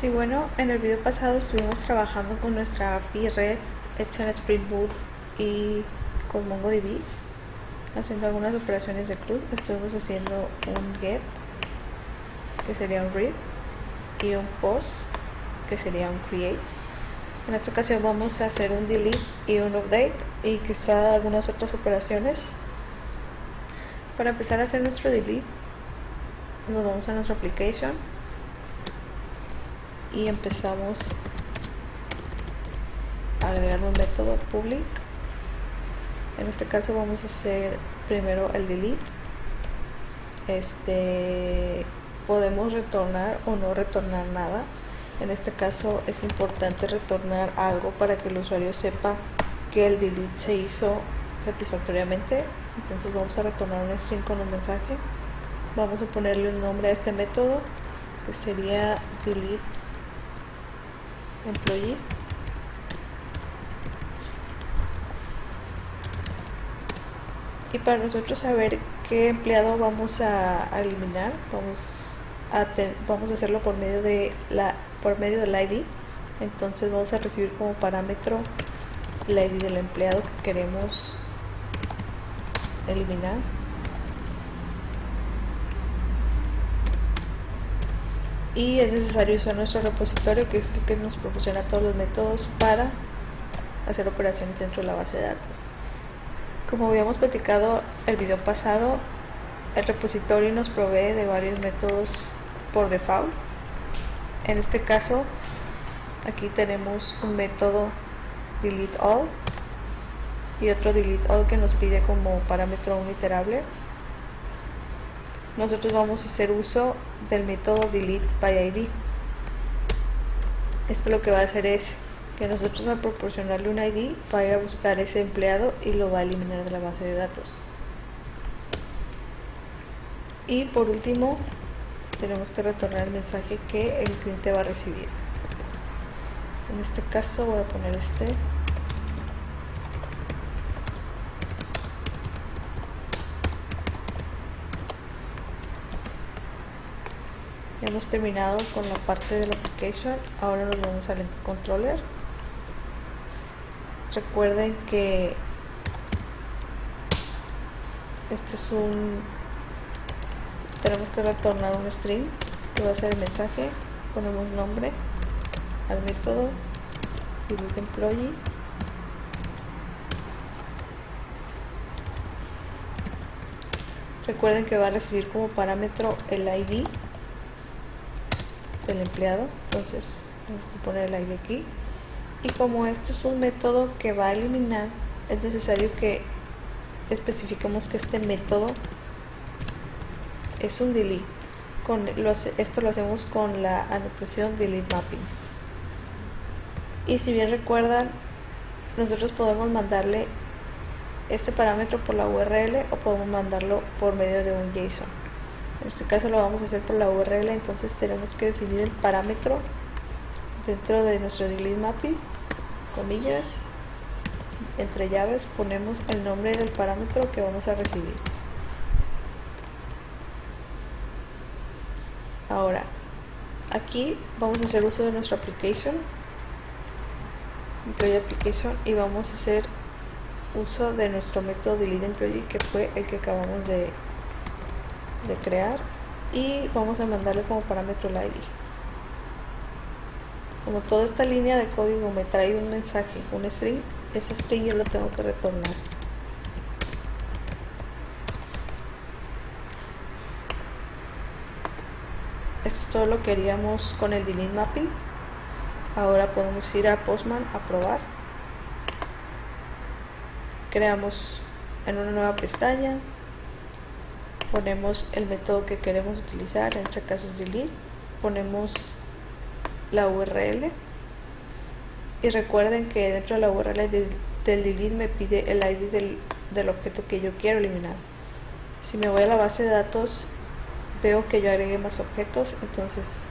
Sí, bueno, en el video pasado estuvimos trabajando con nuestra API REST hecha en Spring Boot y con MongoDB, haciendo algunas operaciones de CRUD. Estuvimos haciendo un GET, que sería un READ, y un POST, que sería un CREATE. En esta ocasión vamos a hacer un delete y un update y quizá algunas otras operaciones. Para empezar a hacer nuestro delete, nos vamos a nuestra application y empezamos a agregar un método public. En este caso vamos a hacer primero el delete. Podemos retornar o no retornar nada. En este caso es importante retornar algo para que el usuario sepa que el delete se hizo satisfactoriamente. Entonces vamos a retornar un string con un mensaje. Vamos a ponerle un nombre a este método, que sería delete employee. Y para nosotros saber qué empleado vamos a eliminar, vamos a hacerlo por medio del ID. Entonces vamos a recibir como parámetro el ID del empleado que queremos eliminar. Y es necesario usar nuestro repositorio, que es el que nos proporciona todos los métodos para hacer operaciones dentro de la base de datos. Como habíamos platicado el video pasado, el repositorio nos provee de varios métodos por default. En este caso, aquí tenemos un método delete all y otro delete all que nos pide como parámetro un iterable. Nosotros vamos a hacer uso del método delete by ID. Esto lo que va a hacer es que nosotros, al proporcionarle un ID, va a ir a buscar ese empleado y lo va a eliminar de la base de datos. Y por último, tenemos que retornar el mensaje que el cliente va a recibir. En este caso voy a poner este. Ya hemos terminado con la parte de la application. Ahora nos vamos al controller. Recuerden que tenemos que retornar un string que va a ser el mensaje. Ponemos nombre al método delete employee. Recuerden que va a recibir como parámetro el ID del empleado, entonces tenemos que poner el ID aquí. Y como este es un método que va a eliminar, es necesario que especifiquemos que este método es un delete. Esto lo hacemos con la anotación delete mapping. Y si bien recuerdan, nosotros podemos mandarle este parámetro por la URL o podemos mandarlo por medio de un JSON. En este caso lo vamos a hacer por la URL, entonces tenemos que definir el parámetro dentro de nuestro delete mapping, comillas, entre llaves ponemos el nombre del parámetro que vamos a recibir. Ahora, aquí vamos a hacer uso de nuestra application, employee application, y vamos a hacer uso de nuestro método delete employee, que fue el que acabamos de crear, y vamos a mandarle como parámetro el ID. Como toda esta línea de código me trae un mensaje, un string, ese string yo lo tengo que retornar. Esto es todo lo que haríamos con el delete mapping. Ahora podemos ir a Postman a probar. Creamos en una nueva pestaña, ponemos el método que queremos utilizar, en este caso es delete, ponemos la URL y recuerden que dentro de la URL del delete me pide el ID del objeto que yo quiero eliminar. Si me voy a la base de datos, veo que yo agregué más objetos, entonces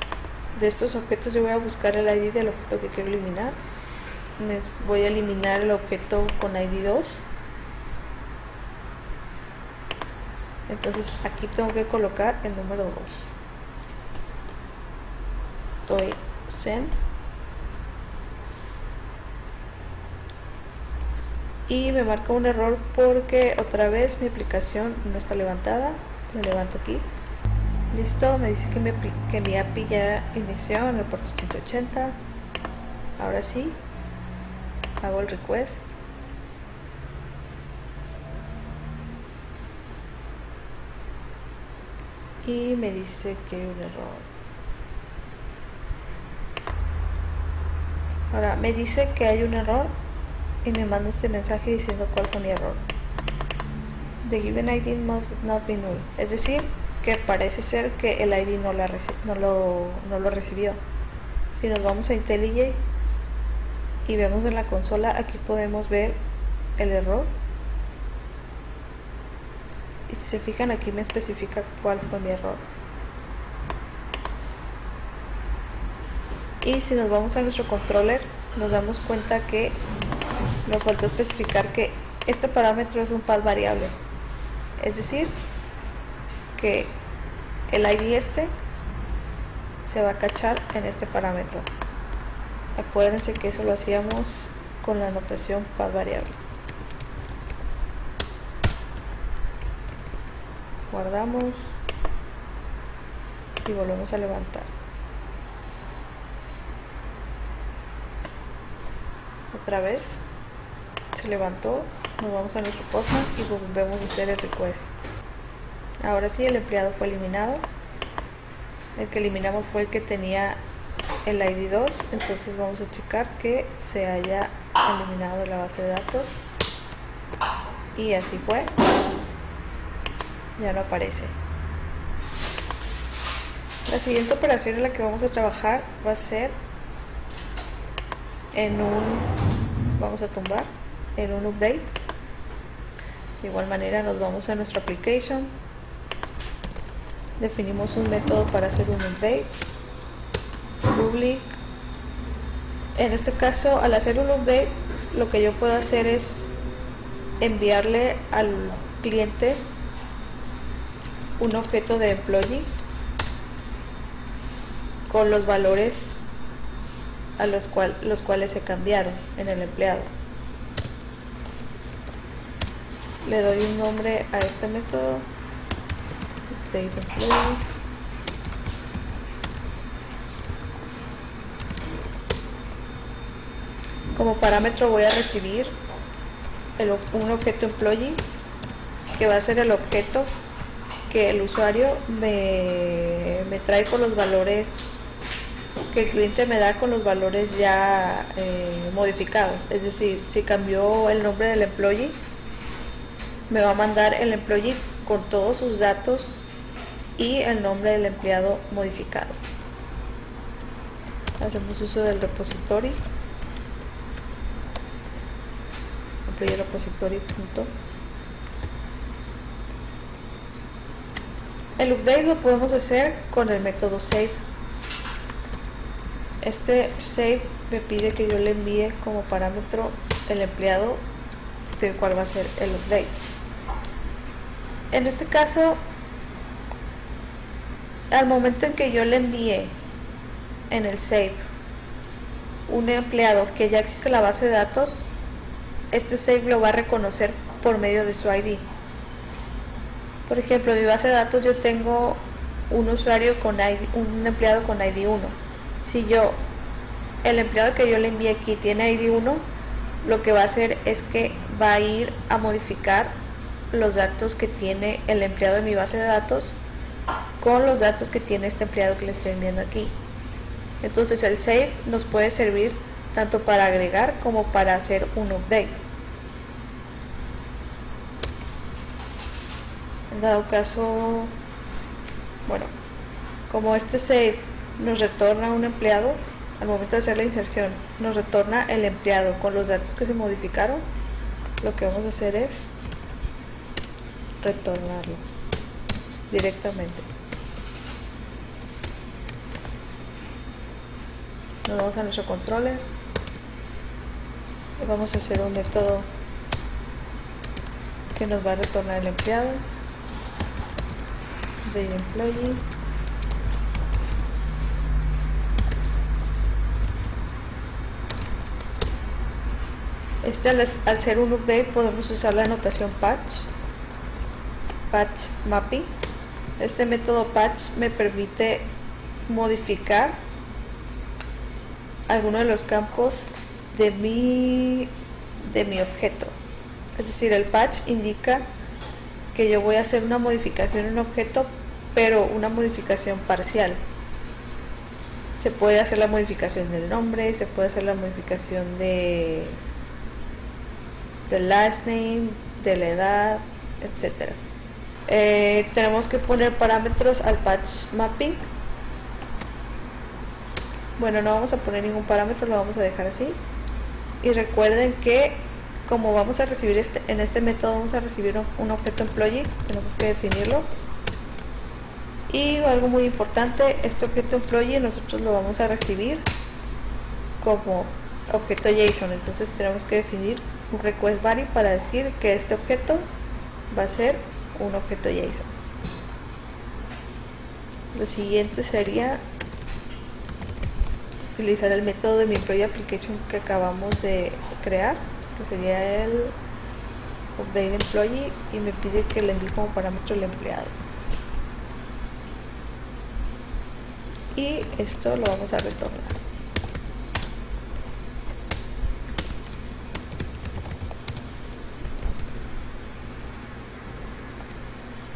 de estos objetos yo voy a buscar el ID del objeto que quiero eliminar. Voy a eliminar el objeto con ID 2. Entonces aquí tengo que colocar el número 2. Doy send y me marca un error porque otra vez mi aplicación no está levantada. Lo levanto aquí. Listo, me dice que mi API ya inició en el puerto 180. Ahora sí, hago el request. Y me dice que hay un error. Ahora me dice que hay un error y me manda este mensaje diciendo cuál fue mi error. The given ID must not be null. Es decir, que parece ser que el ID no lo recibió. Si nos vamos a IntelliJ y vemos en la consola, aquí podemos ver el error. Y si se fijan, aquí me especifica cuál fue mi error. Y si nos vamos a nuestro controller, nos damos cuenta que nos faltó especificar que este parámetro es un path variable. Es decir, que el ID se va a cachar en este parámetro. Acuérdense que eso lo hacíamos con la notación path variable. Guardamos y volvemos a levantar. Otra vez se levantó, nos vamos a nuestro Postman y volvemos a hacer el request. Ahora sí, el empleado fue eliminado. El que eliminamos fue el que tenía el ID 2, entonces vamos a checar que se haya eliminado de la base de datos. Y así fue. Ya no aparece. La siguiente operación en la que vamos a trabajar va a ser vamos a tumbar en un update. De igual manera nos vamos a nuestra application, definimos un método para hacer un update, public. En este caso, al hacer un update, lo que yo puedo hacer es enviarle al cliente un objeto de employee con los valores a los cuales se cambiaron en el empleado. Le doy un nombre a este método, update employee. Como parámetro voy a recibir un objeto employee, que va a ser el objeto que el usuario me trae con los valores que el cliente me da, con los valores ya modificados. Es decir, si cambió el nombre del employee, me va a mandar el employee con todos sus datos y el nombre del empleado modificado. Hacemos uso del repository, employee repository punto. El update lo podemos hacer con el método save. Este save me pide que yo le envíe como parámetro el empleado del cual va a ser el update. En este caso, al momento en que yo le envíe en el save un empleado que ya existe en la base de datos, este save lo va a reconocer por medio de su ID. Por ejemplo, en mi base de datos yo tengo un usuario con ID, un empleado con ID 1. Si el empleado que yo le envié aquí tiene ID 1, lo que va a hacer es que va a ir a modificar los datos que tiene el empleado de mi base de datos con los datos que tiene este empleado que le estoy enviando aquí. Entonces el save nos puede servir tanto para agregar como para hacer un update. En dado caso, bueno, como este save nos retorna un empleado, al momento de hacer la inserción nos retorna el empleado con los datos que se modificaron, lo que vamos a hacer es retornarlo directamente. Nos vamos a nuestro controller y vamos a hacer un método que nos va a retornar el empleado de employee. Al ser un update podemos usar la notación patch mapping. Este método patch me permite modificar algunos de los campos de mi objeto. Es decir, el patch indica que yo voy a hacer una modificación en un objeto, pero una modificación parcial. Se puede hacer la modificación del nombre, se puede hacer la modificación del last name, de la edad, etc. Tenemos que poner parámetros al patch mapping. Bueno, no vamos a poner ningún parámetro, lo vamos a dejar así. Y recuerden que como vamos a recibir en este método vamos a recibir un objeto employee, tenemos que definirlo. Y algo muy importante, este objeto employee nosotros lo vamos a recibir como objeto JSON. Entonces tenemos que definir un request body para decir que este objeto va a ser un objeto JSON. Lo siguiente sería utilizar el método de mi employee application que acabamos de crear, que sería el update employee, y me pide que le envíe como parámetro el empleado. Y esto lo vamos a retornar.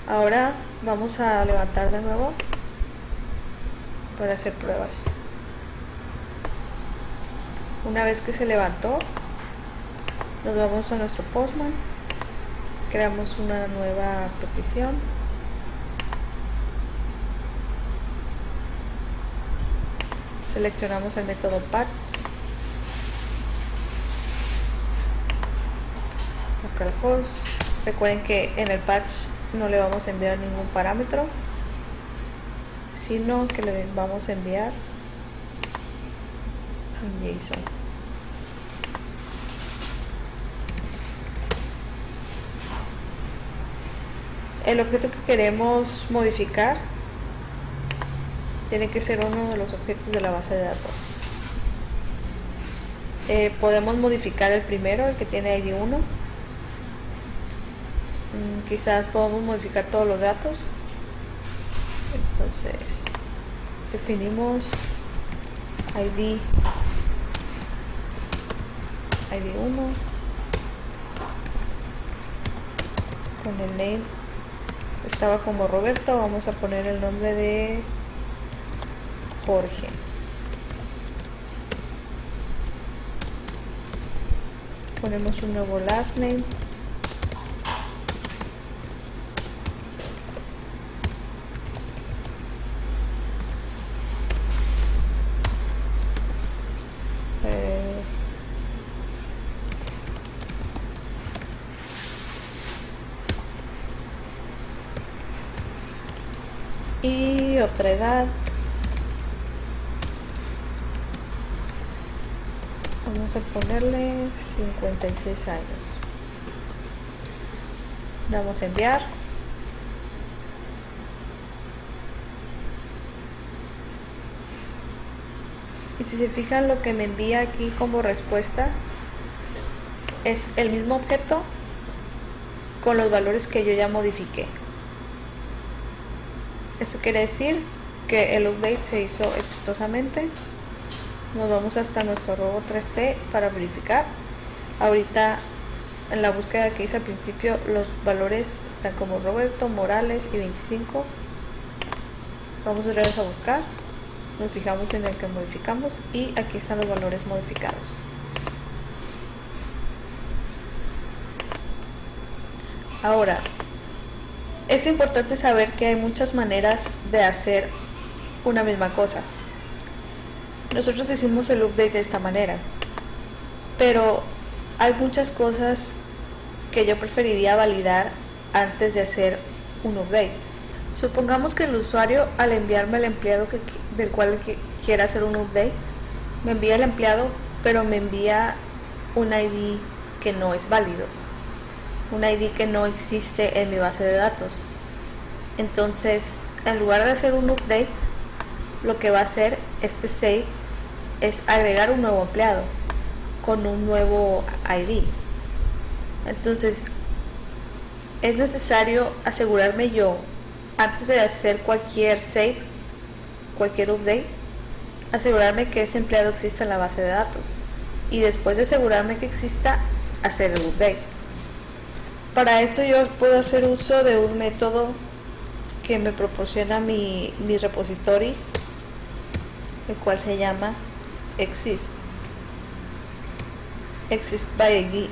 Ahora vamos a levantar de nuevo para hacer pruebas. Una vez que se levantó, nos vamos a nuestro Postman, creamos una nueva petición, seleccionamos el método patch, localhost. Recuerden que en el patch no le vamos a enviar ningún parámetro, sino que le vamos a enviar un JSON. El objeto que queremos modificar tiene que ser uno de los objetos de la base de datos. Podemos modificar el primero, el que tiene ID 1. Quizás podamos modificar todos los datos. Entonces definimos ID 1 con el name. Estaba como Roberto, vamos a poner el nombre de Jorge. Ponemos un nuevo last name. Y otra edad. Vamos a ponerle 56 años. Damos a enviar. Y si se fijan, lo que me envía aquí como respuesta es el mismo objeto con los valores que yo ya modifiqué. Esto quiere decir que el update se hizo exitosamente. Nos vamos hasta nuestro robot 3T para verificar. Ahorita en la búsqueda que hice al principio, los valores están como Roberto, Morales y 25. Vamos otra vez a buscar, nos fijamos en el que modificamos y aquí están los valores modificados. Ahora, es importante saber que hay muchas maneras de hacer una misma cosa. Nosotros hicimos el update de esta manera, pero hay muchas cosas que yo preferiría validar antes de hacer un update. Supongamos que el usuario, al enviarme al empleado del cual quiera hacer un update, me envía el empleado, pero me envía un ID que no es válido, un ID que no existe en mi base de datos. Entonces, en lugar de hacer un update, lo que va a hacer este save es agregar un nuevo empleado. con un nuevo ID. Entonces es necesario asegurarme yo, antes de hacer cualquier save, cualquier update, asegurarme que ese empleado exista en la base de datos, y después de asegurarme que exista, hacer el update. Para eso yo puedo hacer uso de un método que me proporciona mi repository, el cual se llama exist by ID.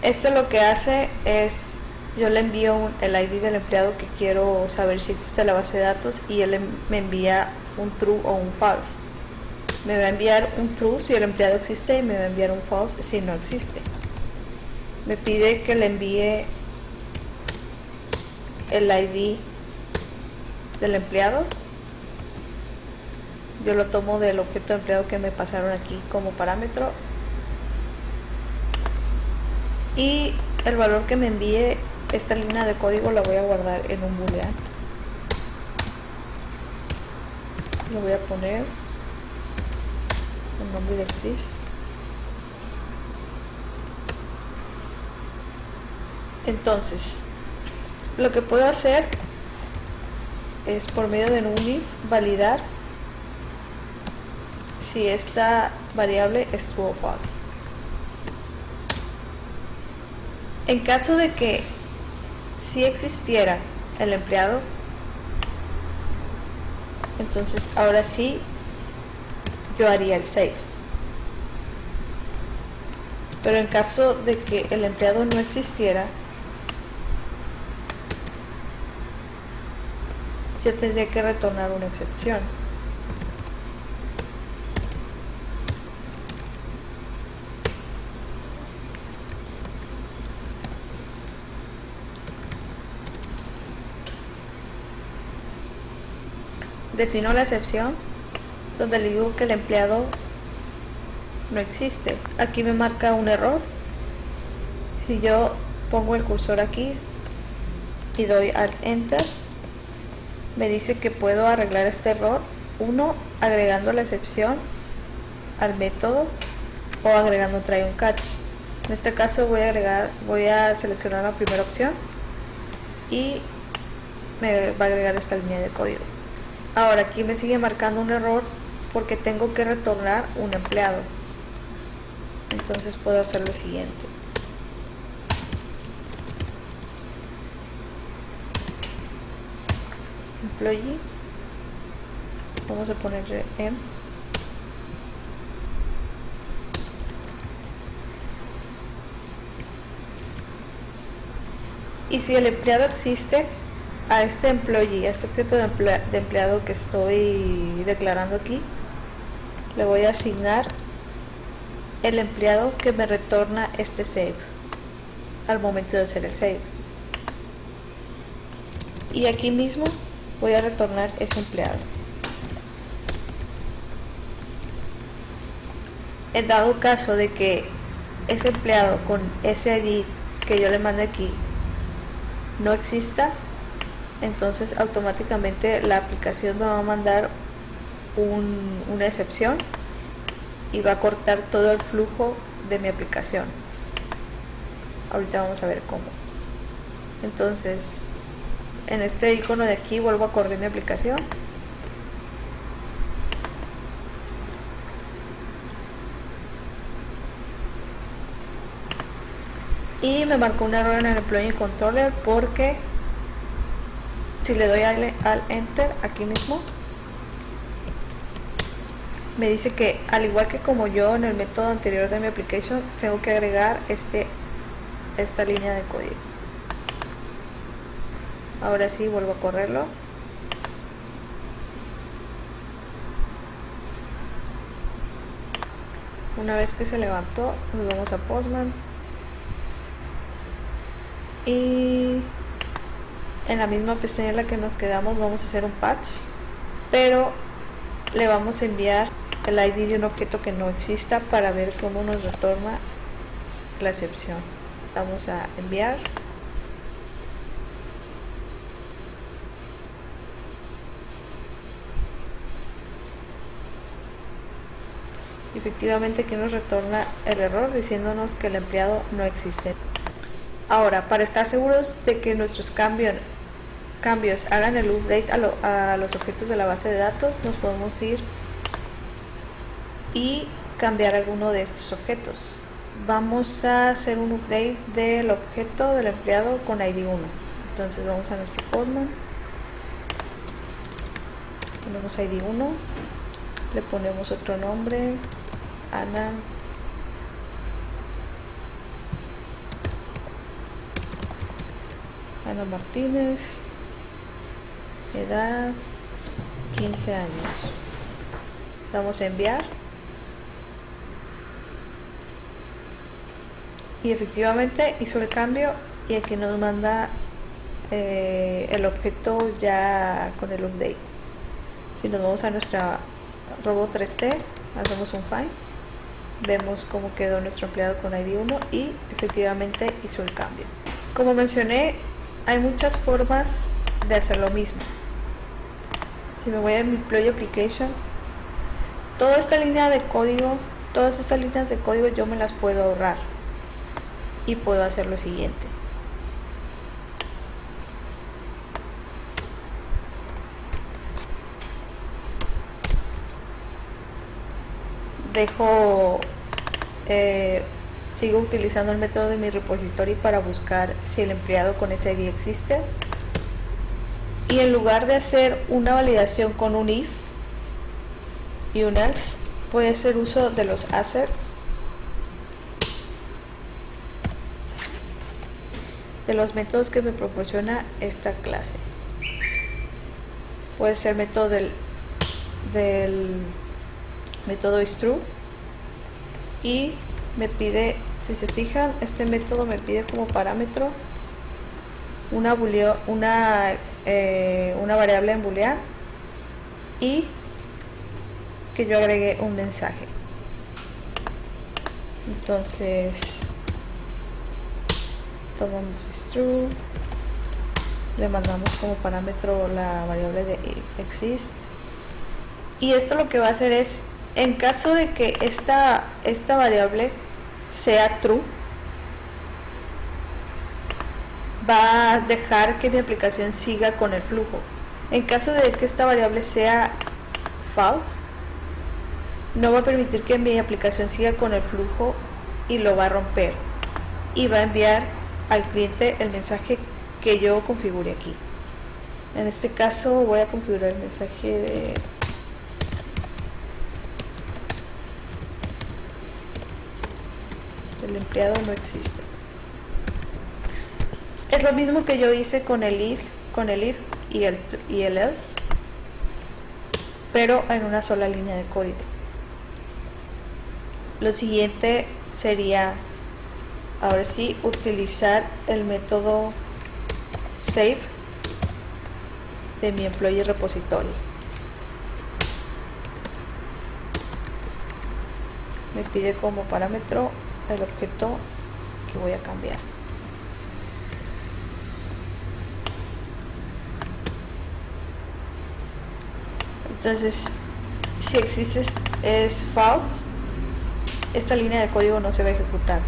Esto lo que hace es, yo le envío el ID del empleado que quiero saber si existe en la base de datos, y él me envía un true o un false. Me va a enviar un true si el empleado existe, y me va a enviar un false si no existe. Me pide que le envíe el ID del empleado. Yo lo tomo del objeto de empleado que me pasaron aquí como parámetro, y el valor que me envíe esta línea de código la voy a guardar en un boolean. Le voy a poner el nombre de exist. Entonces, lo que puedo hacer es, por medio de un if, validar si esta variable es true o false. En caso de que si existiera el empleado, entonces ahora sí yo haría el save. Pero en caso de que el empleado no existiera, yo tendría que retornar una excepción. Defino la excepción donde le digo que el empleado no existe. Aquí me marca un error. Si yo pongo el cursor aquí y doy Alt Enter, me dice que puedo arreglar este error, uno, agregando la excepción al método, o agregando try un catch. En este caso voy a seleccionar la primera opción y me va a agregar esta línea de código. Ahora aquí me sigue marcando un error porque tengo que retornar un empleado. Entonces puedo hacer lo siguiente. Employee, vamos a ponerle em. Y si el empleado existe, a este employee, a este objeto de empleado que estoy declarando aquí, le voy a asignar el empleado que me retorna este save al momento de hacer el save. Y aquí mismo voy a retornar ese empleado. En dado caso de que ese empleado con ese ID que yo le mande aquí no exista, entonces automáticamente la aplicación me va a mandar una excepción y va a cortar todo el flujo de mi aplicación. Ahorita vamos a ver cómo. Entonces, en este icono de aquí vuelvo a correr mi aplicación. Y me marcó un error en el Employee Controller porque si le doy al Enter aquí mismo, me dice que al igual que como yo en el método anterior de mi application, tengo que agregar esta línea de código. Ahora sí vuelvo a correrlo. Una vez que se levantó, nos vamos a Postman y en la misma pestaña en la que nos quedamos vamos a hacer un patch, pero le vamos a enviar el ID de un objeto que no exista para ver cómo nos retorna la excepción. Vamos a enviar. Efectivamente aquí nos retorna el error diciéndonos que el empleado no existe. Ahora, para estar seguros de que nuestros cambios hagan el update a los objetos de la base de datos, nos podemos ir y cambiar alguno de estos objetos. Vamos a hacer un update del objeto del empleado con ID 1. Entonces vamos a nuestro Postman, ponemos ID 1, le ponemos otro nombre, Ana Martínez, edad 15 años. Damos a enviar y efectivamente hizo el cambio y aquí nos manda el objeto ya con el update. Si nos vamos a nuestra robot 3D, hacemos un find, vemos cómo quedó nuestro empleado con ID 1 y efectivamente hizo el cambio. Como mencioné, hay muchas formas de hacer lo mismo. Si me voy a mi Employee Application, todas estas líneas de código yo me las puedo ahorrar y puedo hacer lo siguiente. Sigo utilizando el método de mi repository para buscar si el empleado con ese ID existe, y en lugar de hacer una validación con un if y un else, voy a hacer uso de los assets de los métodos que me proporciona esta clase. Puede ser método del método isTrue, y me pide, si se fijan, este método me pide como parámetro una variable en boolean y que yo agregue un mensaje. Entonces tomamos isTrue, le mandamos como parámetro la variable de exist, y esto lo que va a hacer es, en caso de que esta variable sea true, va a dejar que mi aplicación siga con el flujo. En caso de que esta variable sea false, no va a permitir que mi aplicación siga con el flujo y lo va a romper y va a enviar al cliente el mensaje que yo configure aquí. En este caso voy a configurar el mensaje de el empleado no existe. Es lo mismo que yo hice con el if y el else, pero en una sola línea de código. Lo siguiente sería, ahora sí, utilizar el método save de mi employee repository. Me pide como parámetro el objeto que voy a cambiar. Entonces, si existe es false, esta línea de código no se va a ejecutar.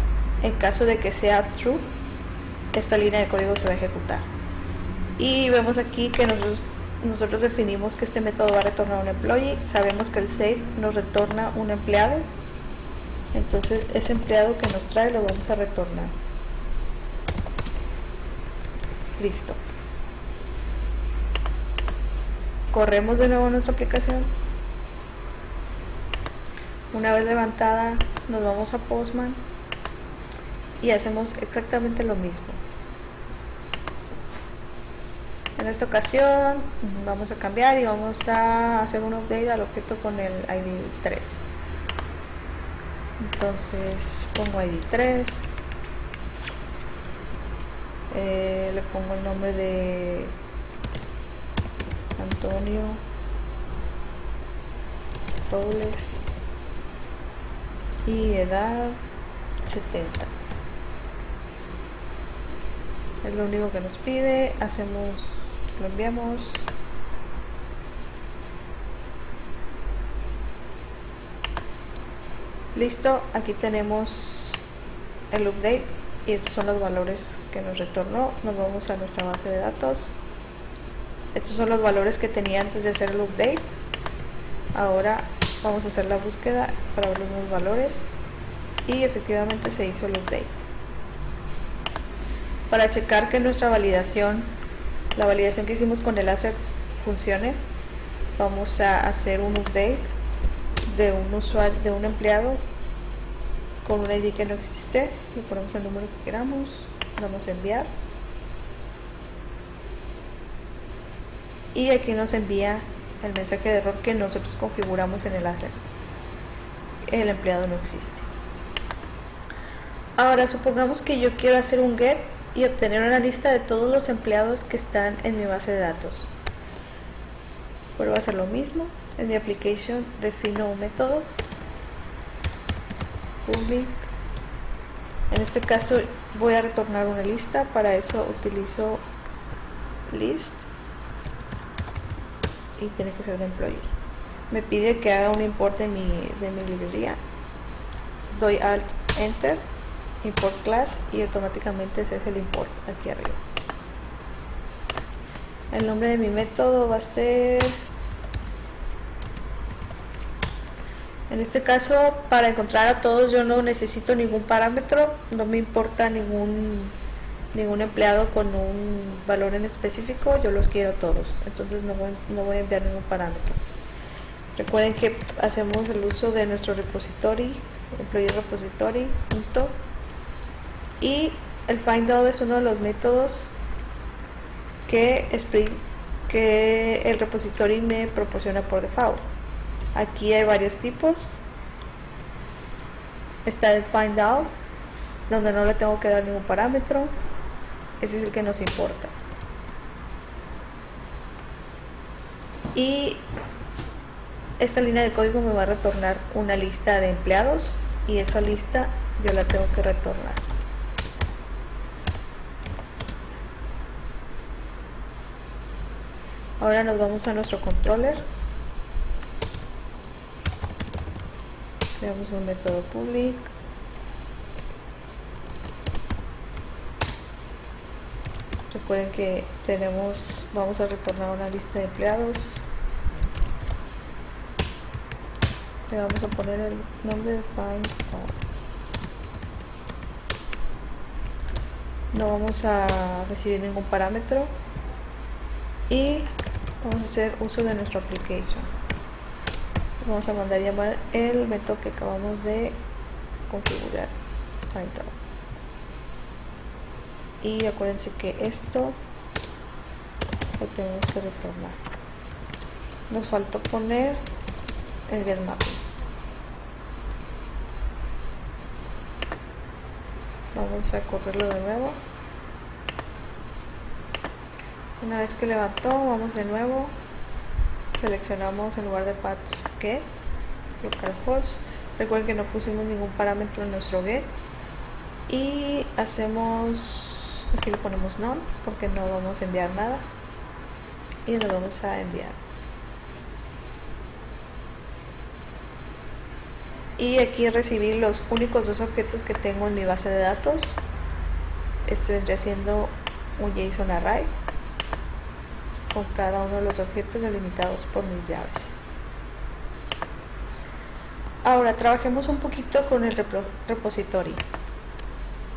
En caso de que sea true, esta línea de código se va a ejecutar. Y vemos aquí que nosotros definimos que este método va a retornar un employee. Sabemos que el save nos retorna un empleado. Entonces ese empleado que nos trae lo vamos a retornar. Listo. Corremos de nuevo nuestra aplicación. Una vez levantada, nos vamos a Postman y hacemos exactamente lo mismo. En esta ocasión vamos a cambiar y vamos a hacer un update al objeto con el ID 3. Entonces pongo ID 3, le pongo el nombre de Antonio Robles y edad 70. Es lo único que nos pide. Lo enviamos. Listo, aquí tenemos el update y estos son los valores que nos retornó. Nos vamos a nuestra base de datos. Estos son los valores que tenía antes de hacer el update. Ahora vamos a hacer la búsqueda para ver los nuevos valores y efectivamente se hizo el update. Para checar que nuestra validación, la validación que hicimos con el assets funcione, vamos a hacer un update de un usuario, de un empleado con un ID que no existe. Le ponemos el número que queramos, damos a enviar y aquí nos envía el mensaje de error que nosotros configuramos en el asset. El empleado no existe. Ahora supongamos que yo quiero hacer un get y obtener una lista de todos los empleados que están en mi base de datos. Vuelvo a hacer lo mismo. En mi application defino un método public. En este caso voy a retornar una lista. Para eso utilizo list y tiene que ser de employees. Me pide que haga un import de mi librería. Doy alt enter, import class y automáticamente se hace el import aquí arriba. El nombre de mi método va a ser, en este caso, para encontrar a todos yo no necesito ningún parámetro, no me importa ningún empleado con un valor en específico, yo los quiero todos, entonces no voy a enviar ningún parámetro. Recuerden que hacemos el uso de nuestro repository, employee repository, punto, y el find all es uno de los métodos que el repository me proporciona por default. Aquí hay varios tipos. Está el find all, donde no le tengo que dar ningún parámetro. Ese es el que nos importa. Y esta línea de código me va a retornar una lista de empleados y esa lista yo la tengo que retornar. Ahora nos vamos a nuestro controller. Creamos un método public. Recuerden que vamos a retornar una lista de empleados. Le vamos a poner el nombre de find all. No vamos a recibir ningún parámetro y vamos a hacer uso de nuestra application. Vamos a mandar llamar el método que acabamos de configurar, find all. Y acuérdense que esto lo tenemos que retornar. Nos faltó poner el get mapping. Vamos a correrlo de nuevo. Una vez que levantó, vamos de nuevo, seleccionamos en lugar de patch get localhost. Recuerden que no pusimos ningún parámetro en nuestro get y hacemos, aquí le ponemos none porque no vamos a enviar nada y lo vamos a enviar. Y aquí recibí los únicos dos objetos que tengo en mi base de datos. Esto vendría siendo un JSON array con cada uno de los objetos delimitados por mis llaves. Ahora trabajemos un poquito con el repository.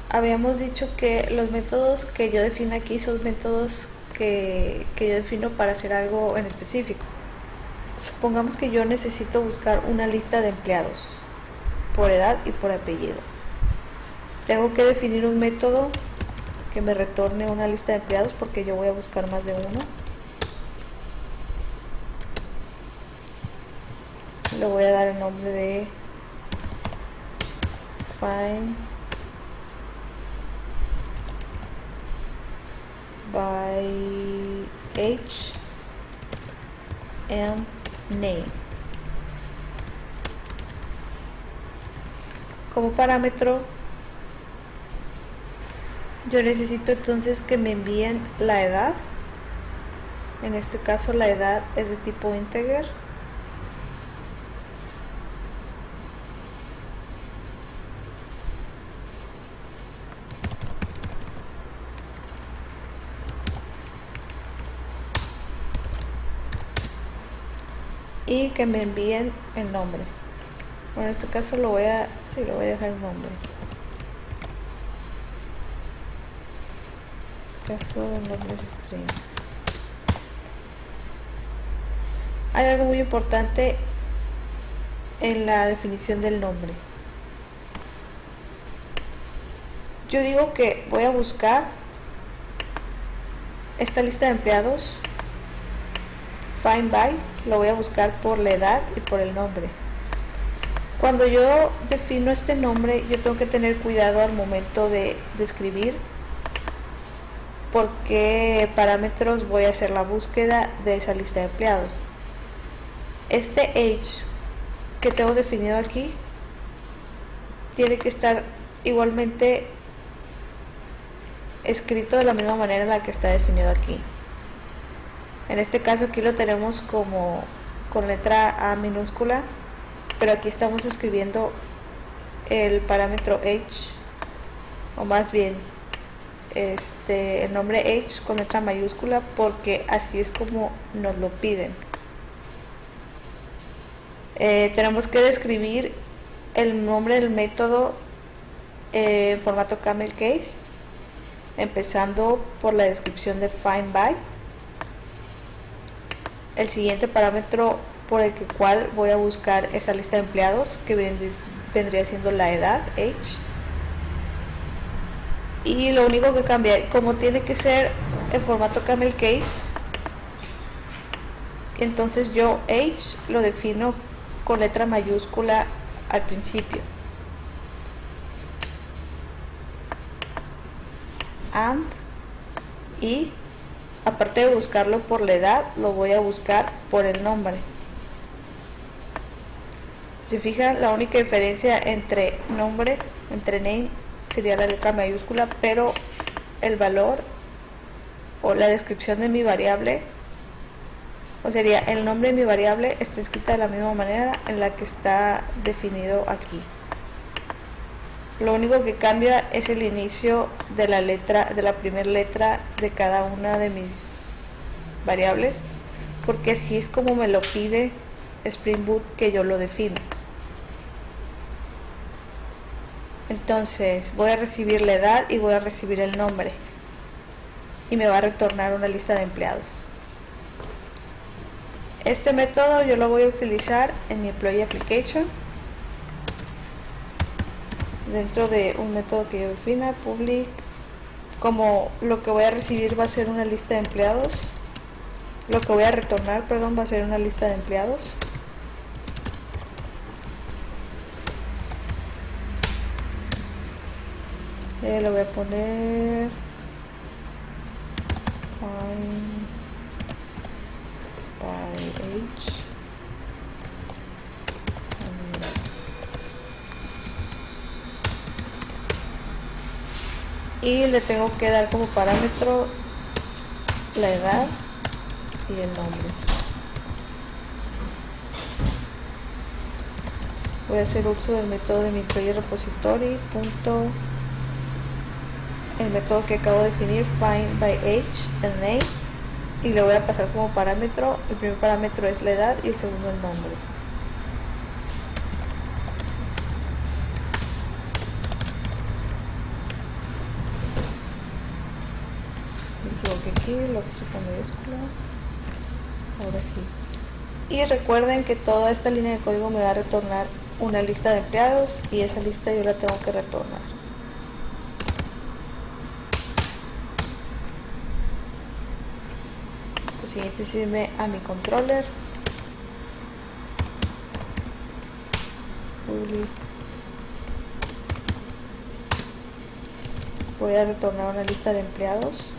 Habíamos dicho que los métodos que yo defino aquí son métodos que yo defino para hacer algo en específico. Supongamos que yo necesito buscar una lista de empleados por edad y por apellido. Tengo que definir un método que me retorne una lista de empleados porque yo voy a buscar más de uno. Le voy a dar el nombre de find by age and name. Como parámetro, yo necesito entonces que me envíen la edad. En este caso la edad es de tipo integer. y que me envíen el nombre. Bueno, en este caso lo voy a dejar el nombre. En este caso el nombre es string. Hay algo muy importante en la definición del nombre. Yo digo que voy a buscar esta lista de empleados, find by, lo voy a buscar por la edad y por el nombre. Cuando yo defino este nombre, yo tengo que tener cuidado al momento de escribir por qué parámetros voy a hacer la búsqueda de esa lista de empleados. Este age que tengo definido aquí tiene que estar igualmente escrito de la misma manera en la que está definido aquí. En este caso aquí lo tenemos como con letra A minúscula, pero aquí estamos escribiendo el parámetro age, o más bien el nombre age con letra mayúscula, porque así es como nos lo piden. Tenemos que describir el nombre del método en formato camel case, empezando por la descripción de find by. El siguiente parámetro por el cual voy a buscar esa lista de empleados, que vendría siendo la edad, age. Y lo único que cambia, como tiene que ser en formato camel case, entonces yo age lo defino con letra mayúscula al principio. And, y aparte de buscarlo por la edad, lo voy a buscar por el nombre. Si fijan, la única diferencia entre nombre, entre name, sería la letra mayúscula, pero el valor o la descripción de mi variable, o sería el nombre de mi variable, está escrita de la misma manera en la que está definido aquí. Lo único que cambia es el inicio de la letra, de la primera letra de cada una de mis variables, porque así es como me lo pide Spring Boot que yo lo defino. Entonces voy a recibir la edad y voy a recibir el nombre, y me va a retornar una lista de empleados. Este método yo lo voy a utilizar en mi employee application, dentro de un método que yo defina, public. Como lo que voy a recibir va a ser una lista de empleados, lo que voy a retornar, perdón, va a ser una lista de empleados. Le voy a poner find by age y le tengo que dar como parámetro la edad y el nombre. Voy a hacer uso del método de mi employee repository el método que acabo de definir, find by age and name, y le voy a pasar como parámetro, el primer parámetro es la edad y el segundo el nombre. Me equivoqué aquí, lo puse con mayúscula. Ahora sí. Y recuerden que toda esta línea de código me va a retornar una lista de empleados, y esa lista yo la tengo que retornar. Lo siguiente es irme a mi controller, public. Voy a retornar una lista de empleados.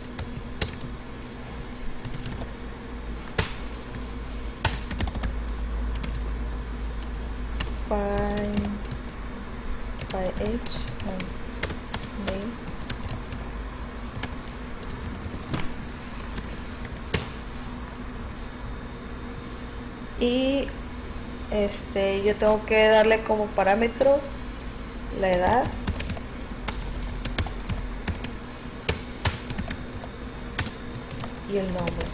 Find by age and name. Y yo tengo que darle como parámetro la edad y el nombre.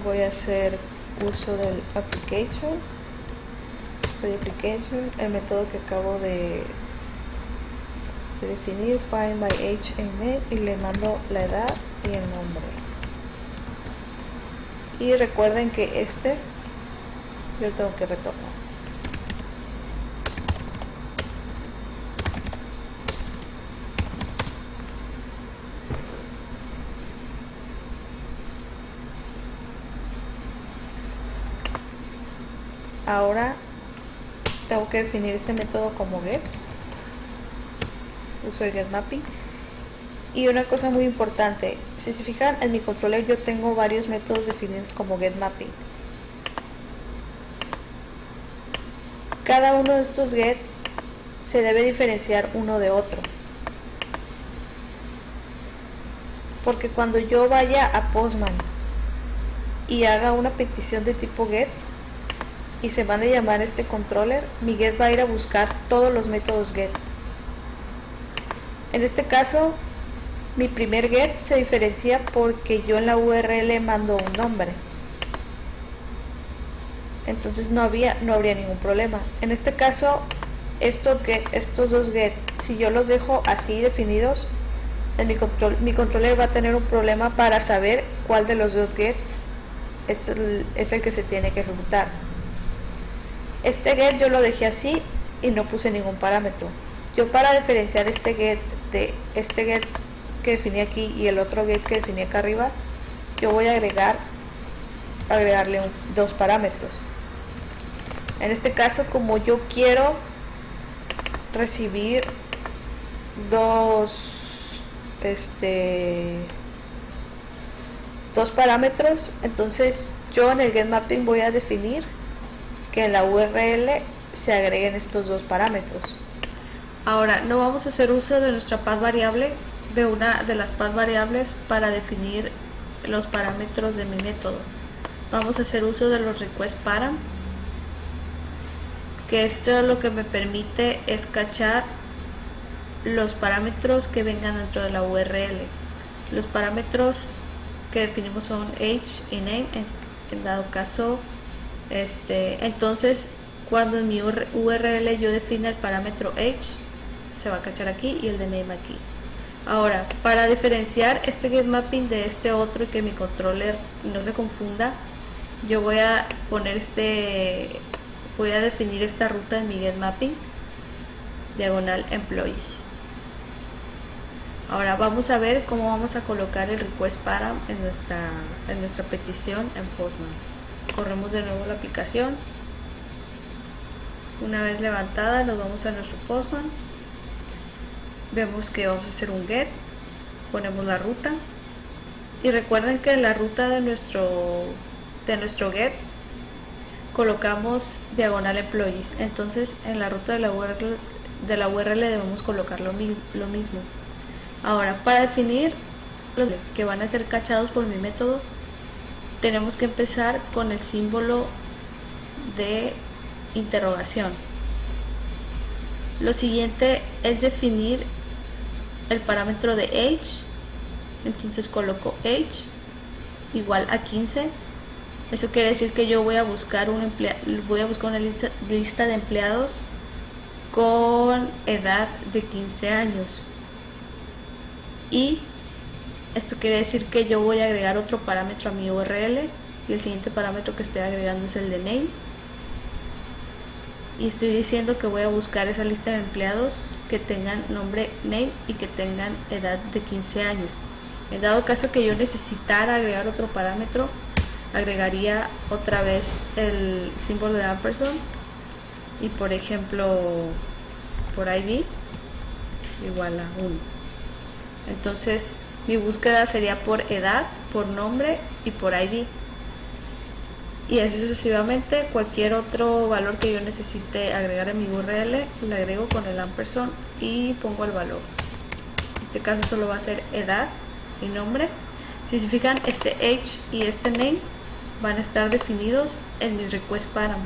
voy a hacer uso del application, el método que acabo de definir, find by age and name, y le mando la edad y el nombre. Y recuerden que yo tengo que retornar. Ahora tengo que definir este método como get. Uso el get mapping. Y una cosa muy importante, si se fijan en mi controller yo tengo varios métodos definidos como get mapping. Cada uno de estos get se debe diferenciar uno de otro. Porque cuando yo vaya a Postman y haga una petición de tipo get y se mande a llamar este controller, mi get va a ir a buscar todos los métodos get. En este caso, mi primer get se diferencia porque yo en la URL mando un nombre. Entonces no habría ningún problema. En este caso, estos dos get, si yo los dejo así definidos, en mi controller va a tener un problema para saber cuál de los dos gets es el que se tiene que ejecutar. Este get yo lo dejé así y no puse ningún parámetro. Yo, para diferenciar este get de este get que definí aquí y el otro get que definí acá arriba, yo voy a agregarle dos parámetros. En este caso, como yo quiero recibir dos parámetros, entonces yo en el get mapping voy a definir que en la URL se agreguen estos dos parámetros. Ahora no vamos a hacer uso de nuestra path variable, de una de las path variables, para definir los parámetros de mi método. Vamos a hacer uso de los request param, que esto lo que me permite es cachar los parámetros que vengan dentro de la URL. Los parámetros que definimos son age y name, en dado caso entonces cuando en mi URL yo defina el parámetro age, se va a cachar aquí y el de name aquí. Ahora, para diferenciar este get mapping de este otro y que mi controller no se confunda, yo voy a poner voy a definir esta ruta en mi get mapping, diagonal employees. Ahora vamos a ver cómo vamos a colocar el request param en nuestra petición en Postman. Corremos de nuevo la aplicación. Una vez levantada, nos vamos a nuestro Postman. Vemos que vamos a hacer un get, ponemos la ruta y recuerden que en la ruta de nuestro get colocamos diagonal employees. Entonces en la ruta de la URL debemos colocar lo mismo. Ahora, para definir los que van a ser cachados por mi método, tenemos que empezar con el símbolo de interrogación. Lo siguiente es definir el parámetro de age. Entonces coloco age igual a 15. Eso quiere decir que yo voy a buscar una lista de empleados con edad de 15 años. Y esto quiere decir que yo voy a agregar otro parámetro a mi URL, y el siguiente parámetro que estoy agregando es el de name, y estoy diciendo que voy a buscar esa lista de empleados que tengan nombre name y que tengan edad de 15 años. En dado caso que yo necesitara agregar otro parámetro, agregaría otra vez el símbolo de ampersand y, por ejemplo, por ID igual a 1. Entonces mi búsqueda sería por edad, por nombre y por ID, y así sucesivamente. Cualquier otro valor que yo necesite agregar en mi URL, le agrego con el ampersand y pongo el valor. En este caso solo va a ser edad y nombre. Si se fijan, este age y este name van a estar definidos en mis request param,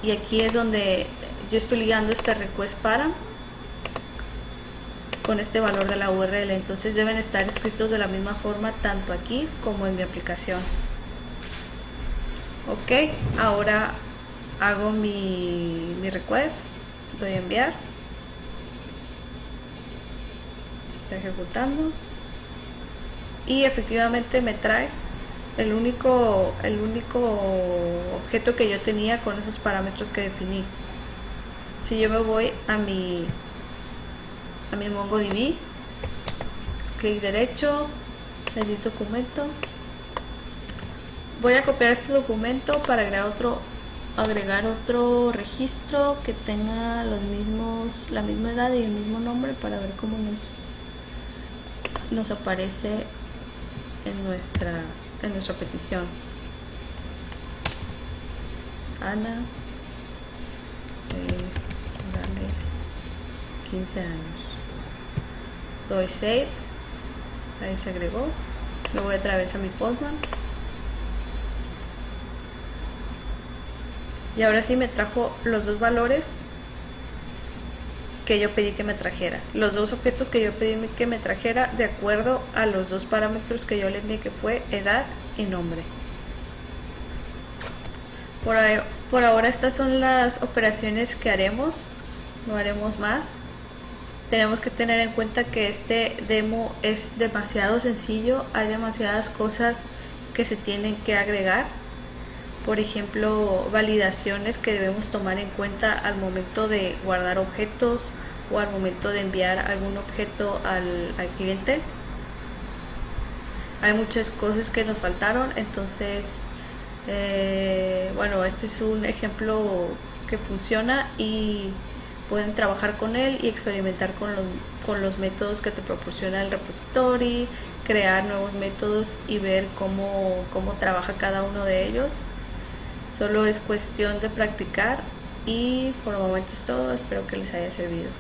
y aquí es donde yo estoy ligando este request param con este valor de la URL. Entonces deben estar escritos de la misma forma tanto aquí como en mi aplicación. Ok, ahora hago mi request, doy a enviar, se está ejecutando y efectivamente me trae el único objeto que yo tenía con esos parámetros que definí. Si yo me voy a mi MongoDB, clic derecho, edit documento, voy a copiar este documento para agregar otro registro que tenga la misma edad y el mismo nombre para ver cómo nos aparece en nuestra petición. Ana Morales, 15 años. Doy save, ahí se agregó. Me voy otra vez a mi Postman y ahora sí me trajo los dos valores que yo pedí que me trajera, los dos objetos que yo pedí que me trajera de acuerdo a los dos parámetros que yo le envié, que fue edad y nombre. Por ahora estas son las operaciones que haremos, no haremos más. Tenemos que tener en cuenta que este demo es demasiado sencillo, hay demasiadas cosas que se tienen que agregar. Por ejemplo, validaciones que debemos tomar en cuenta al momento de guardar objetos o al momento de enviar algún objeto al cliente. Hay muchas cosas que nos faltaron, entonces bueno, este es un ejemplo que funciona y pueden trabajar con él y experimentar con los métodos que te proporciona el repository, crear nuevos métodos y ver cómo trabaja cada uno de ellos. Solo es cuestión de practicar y por el momento es todo. Espero que les haya servido.